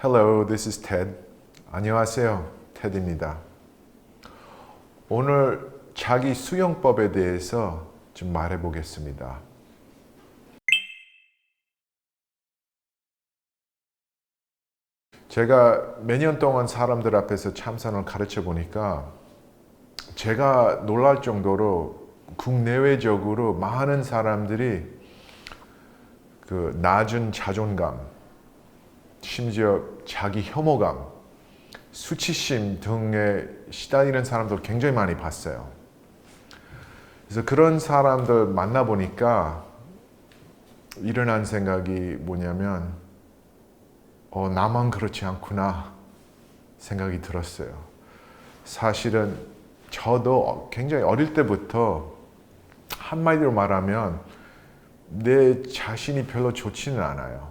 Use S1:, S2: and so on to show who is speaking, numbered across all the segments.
S1: Hello, this is Ted. 안녕하세요, 테드입니다. 오늘 자기 수용법에 대해서 좀 말해 보겠습니다. 제가 몇 년 동안 사람들 앞에서 참선을 가르쳐 보니까 제가 놀랄 정도로 국내외적으로 많은 사람들이 그 낮은 자존감, 심지어 자기 혐오감, 수치심 등에 시달리는 사람들 굉장히 많이 봤어요. 그래서 그런 사람들 만나보니까 일어난 생각이 뭐냐면 나만 그렇지 않구나 생각이 들었어요. 사실은 저도 굉장히 어릴 때부터 한마디로 말하면 내 자신이 별로 좋지는 않아요.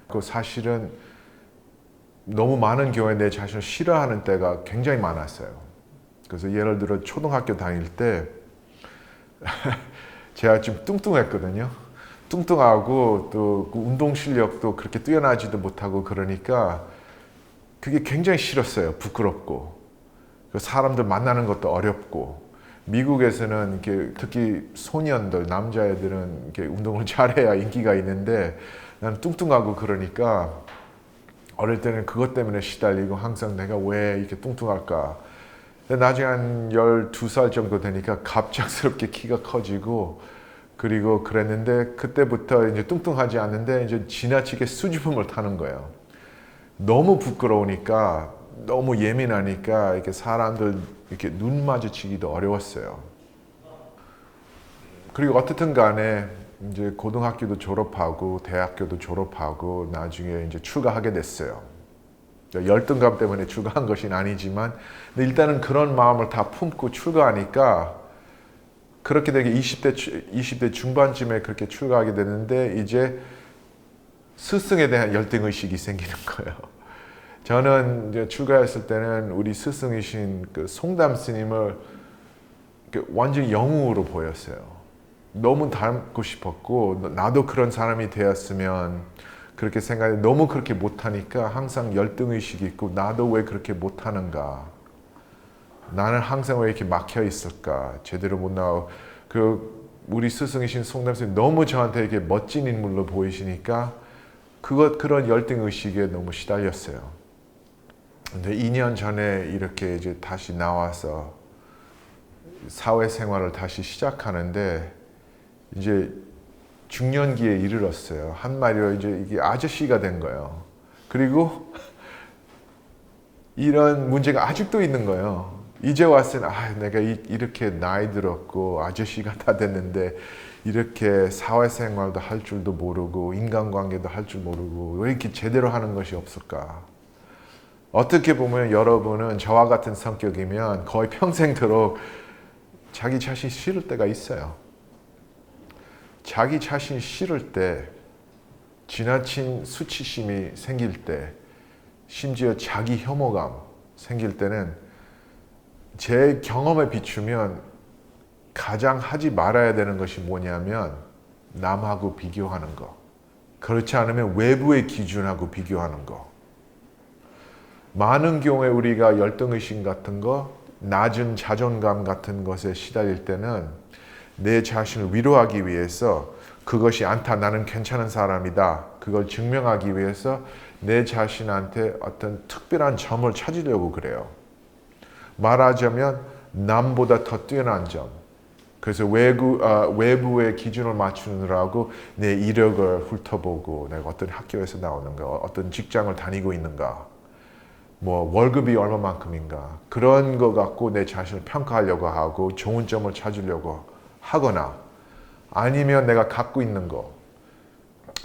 S1: 그 사실은 너무 많은 경우에 내 자신을 싫어하는 때가 굉장히 많았어요. 그래서 예를 들어 초등학교 다닐 때 제가 좀 뚱뚱했거든요. 뚱뚱하고 또 운동 실력도 그렇게 뛰어나지도 못하고 그러니까 그게 굉장히 싫었어요. 부끄럽고 사람들 만나는 것도 어렵고 미국에서는 이렇게 특히 소년들 남자애들은 이렇게 운동을 잘해야 인기가 있는데 난 뚱뚱하고 그러니까 어릴 때는 그것 때문에 시달리고 항상 내가 왜 이렇게 뚱뚱할까. 근데 나중에 한 12살 정도 되니까 갑작스럽게 키가 커지고 그리고 그랬는데 그때부터 이제 뚱뚱하지 않는데 이제 지나치게 수줍음을 타는 거예요. 너무 부끄러우니까 너무 예민하니까 이렇게 사람들 이렇게 눈 마주치기도 어려웠어요. 그리고 어떻든 간에 이제 고등학교도 졸업하고 대학교도 졸업하고 나중에 이제 출가하게 됐어요. 열등감 때문에 출가한 것은 아니지만 근데 일단은 그런 마음을 다 품고 출가하니까 그렇게 되게 20대 중반쯤에 그렇게 출가하게 되는데 이제 스승에 대한 열등의식이 생기는 거예요. 저는 이제 출가했을 때는 우리 스승이신 그 송담 스님을 완전히 영웅으로 보였어요. 너무 닮고 싶었고 나도 그런 사람이 되었으면 그렇게 생각해. 너무 그렇게 못하니까 항상 열등의식이 있고 나도 왜 그렇게 못하는가, 나는 항상 왜 이렇게 막혀 있을까, 제대로 못 나오고. 우리 스승이신 송담 스님 너무 저한테 이렇게 멋진 인물로 보이시니까 그런 열등의식에 너무 시달렸어요. 근데 2년 전에 이렇게 이제 다시 나와서 사회생활을 다시 시작하는데 이제 중년기에 이르렀어요. 한마디로 이제 이게 아저씨가 된 거예요. 그리고 이런 문제가 아직도 있는 거예요. 이제 왔을 때 내가 이렇게 나이 들었고 아저씨가 다 됐는데 이렇게 사회생활도 할 줄도 모르고 인간관계도 할 줄 모르고 왜 이렇게 제대로 하는 것이 없을까. 어떻게 보면 여러분은 저와 같은 성격이면 거의 평생도록 자기 자신 싫을 때가 있어요. 자기 자신 싫을 때, 지나친 수치심이 생길 때, 심지어 자기 혐오감 생길 때는 제 경험에 비추면 가장 하지 말아야 되는 것이 뭐냐면 남하고 비교하는 거. 그렇지 않으면 외부의 기준하고 비교하는 거. 많은 경우에 우리가 열등의식 같은 거, 낮은 자존감 같은 것에 시달릴 때는 내 자신을 위로하기 위해서 그것이 않다, 나는 괜찮은 사람이다, 그걸 증명하기 위해서 내 자신한테 어떤 특별한 점을 찾으려고 그래요. 말하자면 남보다 더 뛰어난 점. 그래서 외부의 기준을 맞추느라고 내 이력을 훑어보고 내가 어떤 학교에서 나오는가, 어떤 직장을 다니고 있는가, 뭐 월급이 얼마만큼인가, 그런 거 갖고 내 자신을 평가하려고 하고 좋은 점을 찾으려고 하거나 아니면 내가 갖고 있는 거,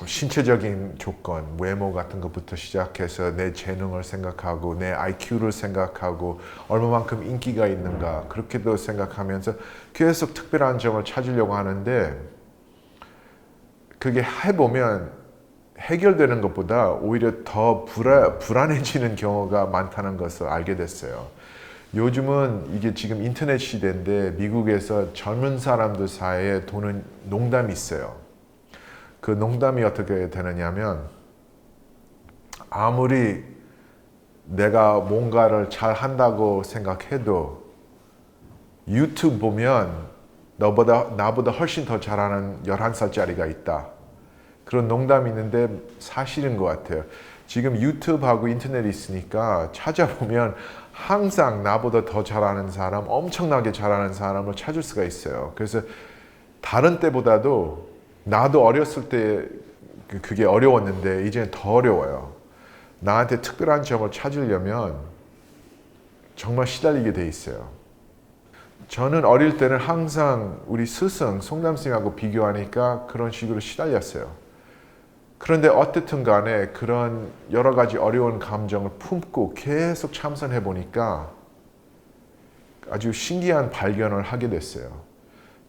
S1: 신체적인 조건, 외모 같은 것부터 시작해서 내 재능을 생각하고 내 IQ를 생각하고 얼마만큼 인기가 있는가 그렇게도 생각하면서 계속 특별한 점을 찾으려고 하는데 그게 해보면 해결되는 것보다 오히려 더 불안해지는 경우가 많다는 것을 알게 됐어요. 요즘은 이게 지금 인터넷 시대인데 미국에서 젊은 사람들 사이에 도는 농담이 있어요. 그 농담이 어떻게 되느냐면 아무리 내가 뭔가를 잘 한다고 생각해도 유튜브 보면 나보다 훨씬 더 잘하는 11살짜리가 있다. 그런 농담이 있는데 사실인 것 같아요. 지금 유튜브하고 인터넷이 있으니까 찾아보면 항상 나보다 더 잘하는 사람, 엄청나게 잘하는 사람을 찾을 수가 있어요. 그래서 다른 때보다도 나도 어렸을 때 그게 어려웠는데 이제는 더 어려워요. 나한테 특별한 점을 찾으려면 정말 시달리게 돼 있어요. 저는 어릴 때는 항상 우리 스승, 송담스님하고 비교하니까 그런 식으로 시달렸어요. 그런데 어쨌든 간에 그런 여러 가지 어려운 감정을 품고 계속 참선해 보니까 아주 신기한 발견을 하게 됐어요.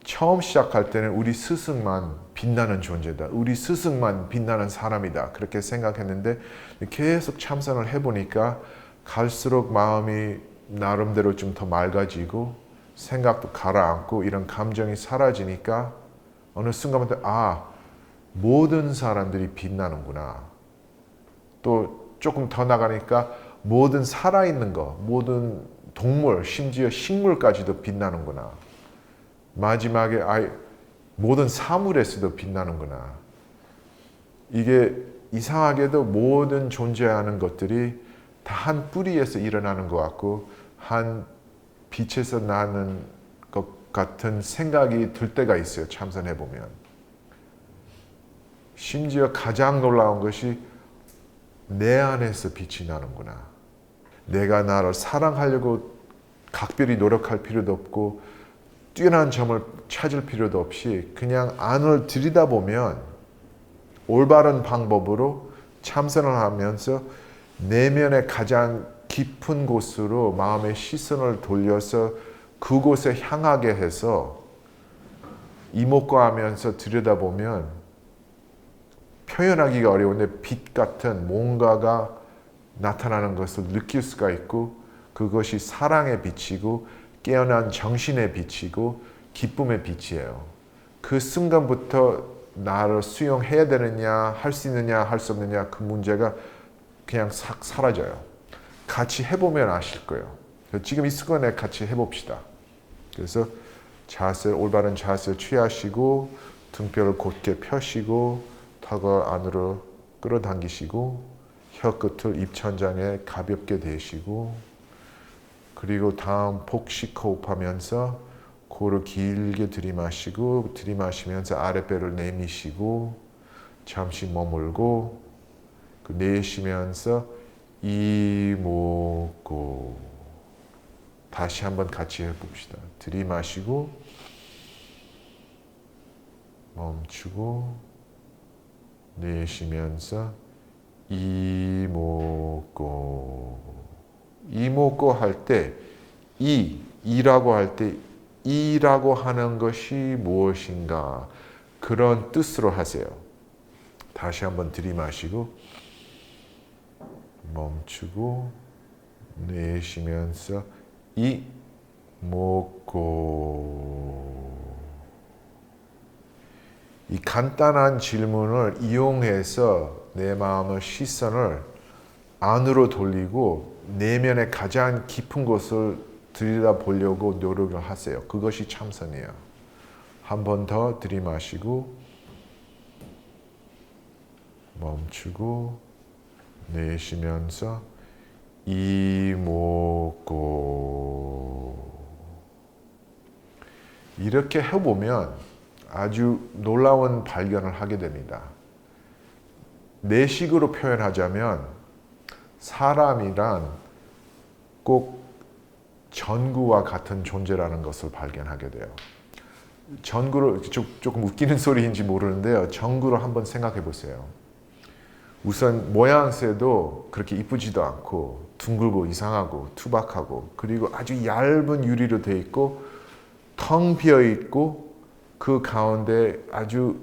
S1: 처음 시작할 때는 우리 스승만 빛나는 존재다. 우리 스승만 빛나는 사람이다. 그렇게 생각했는데 계속 참선을 해보니까 갈수록 마음이 나름대로 좀 더 맑아지고 생각도 가라앉고 이런 감정이 사라지니까 어느 순간부터 모든 사람들이 빛나는구나. 또 조금 더 나가니까 모든 살아있는 거, 모든 동물, 심지어 식물까지도 빛나는구나. 마지막에 모든 사물에서도 빛나는구나. 이게 이상하게도 모든 존재하는 것들이 다 한 뿌리에서 일어나는 것 같고 한 빛에서 나는 것 같은 생각이 들 때가 있어요. 참선해 보면. 심지어 가장 놀라운 것이 내 안에서 빛이 나는구나. 내가 나를 사랑하려고 각별히 노력할 필요도 없고 뛰어난 점을 찾을 필요도 없이 그냥 안을 들여다보면 올바른 방법으로 참선을 하면서 내면의 가장 깊은 곳으로 마음의 시선을 돌려서 그곳에 향하게 해서 이목구하면서 들여다보면 표현하기가 어려운데 빛 같은 뭔가가 나타나는 것을 느낄 수가 있고 그것이 사랑의 빛이고 깨어난 정신의 빛이고 기쁨의 빛이에요. 그 순간부터 나를 수용해야 되느냐 할 수 있느냐 할 수 없느냐 그 문제가 그냥 싹 사라져요. 같이 해보면 아실 거예요. 지금 이 순간에 같이 해봅시다. 그래서 올바른 자세를 취하시고 등뼈를 곧게 펴시고 턱을 안으로 끌어당기시고 혀끝을 입천장에 가볍게 대시고 그리고 다음 복식 호흡하면서 코를 길게 들이마시고 들이마시면서 아랫배를 내미시고 잠시 머물고 내쉬면서 이목고 다시 한번 같이 해봅시다. 들이마시고 멈추고 내쉬면서 이목고 할 때 이라고 할 때 이라고 하는 것이 무엇인가 그런 뜻으로 하세요. 다시 한번 들이마시고 멈추고 내쉬면서 이목고 이 간단한 질문을 이용해서 내 마음의 시선을 안으로 돌리고 내면의 가장 깊은 곳을 들여다보려고 노력을 하세요. 그것이 참선이에요. 한 번 더 들이마시고 멈추고 내쉬면서 이목고 이렇게 해보면 아주 놀라운 발견을 하게 됩니다. 내 식으로 표현하자면 사람이란 꼭 전구와 같은 존재라는 것을 발견하게 돼요. 전구를 조금 웃기는 소리인지 모르는데요. 전구를 한번 생각해 보세요. 우선 모양새도 그렇게 이쁘지도 않고 둥글고 이상하고 투박하고 그리고 아주 얇은 유리로 되어 있고 텅 비어 있고 그 가운데 아주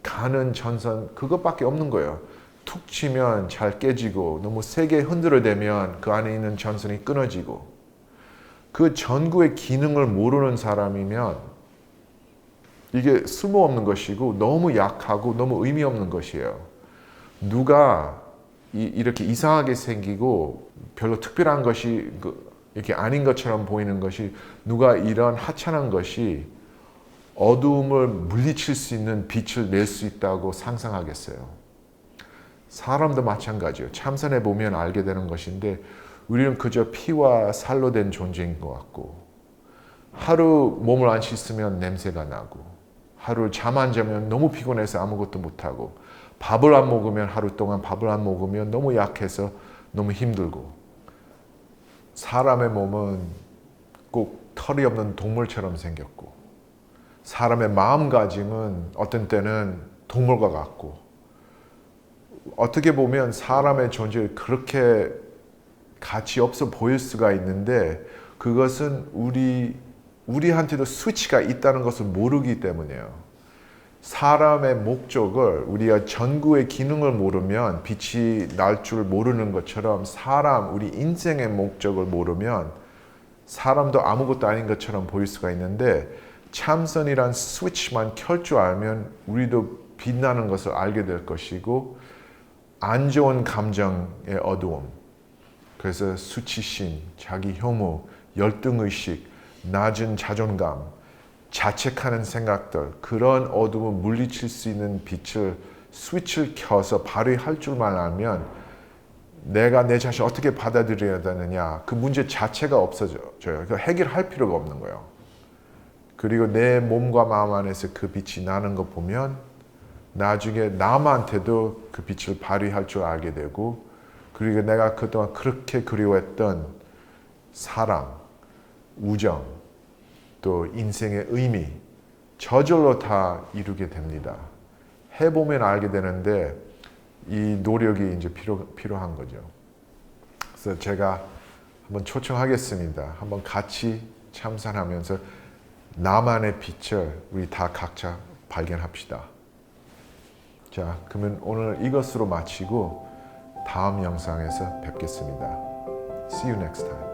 S1: 가는 전선 그것밖에 없는 거예요. 툭 치면 잘 깨지고 너무 세게 흔들어대면 그 안에 있는 전선이 끊어지고 그 전구의 기능을 모르는 사람이면 이게 쓸모없는 것이고 너무 약하고 너무 의미 없는 것이에요. 누가 이렇게 이상하게 생기고 별로 특별한 것이 이렇게 아닌 것처럼 보이는 것이 누가 이런 하찮은 것이 어두움을 물리칠 수 있는 빛을 낼 수 있다고 상상하겠어요. 사람도 마찬가지예요. 참선해 보면 알게 되는 것인데 우리는 그저 피와 살로 된 존재인 것 같고 하루 몸을 안 씻으면 냄새가 나고 하루 잠 안 자면 너무 피곤해서 아무것도 못하고 밥을 안 먹으면 하루 동안 밥을 안 먹으면 너무 약해서 너무 힘들고 사람의 몸은 꼭 털이 없는 동물처럼 생겼고 사람의 마음가짐은 어떤 때는 동물과 같고 어떻게 보면 사람의 존재가 그렇게 가치 없어 보일 수가 있는데 그것은 우리한테도 스위치가 있다는 것을 모르기 때문이에요. 사람의 목적을 우리가 전구의 기능을 모르면 빛이 날 줄 모르는 것처럼 우리 인생의 목적을 모르면 사람도 아무것도 아닌 것처럼 보일 수가 있는데 참선이란 스위치만 켤 줄 알면 우리도 빛나는 것을 알게 될 것이고 안 좋은 감정의 어두움, 그래서 수치심, 자기 혐오, 열등의식, 낮은 자존감, 자책하는 생각들, 그런 어둠을 물리칠 수 있는 빛을 스위치를 켜서 발휘할 줄만 알면 내가 내 자신을 어떻게 받아들여야 되느냐, 그 문제 자체가 없어져요. 해결할 필요가 없는 거예요. 그리고 내 몸과 마음 안에서 그 빛이 나는 거 보면 나중에 남한테도 그 빛을 발휘할 줄 알게 되고 그리고 내가 그동안 그렇게 그리워했던 사랑, 우정, 또 인생의 의미 저절로 다 이루게 됩니다. 해보면 알게 되는데 이 노력이 이제 필요한 거죠. 그래서 제가 한번 초청하겠습니다. 한번 같이 참선하면서 나만의 빛을 우리 다 각자 발견합시다. 자, 그러면 오늘 이것으로 마치고 다음 영상에서 뵙겠습니다. See you next time.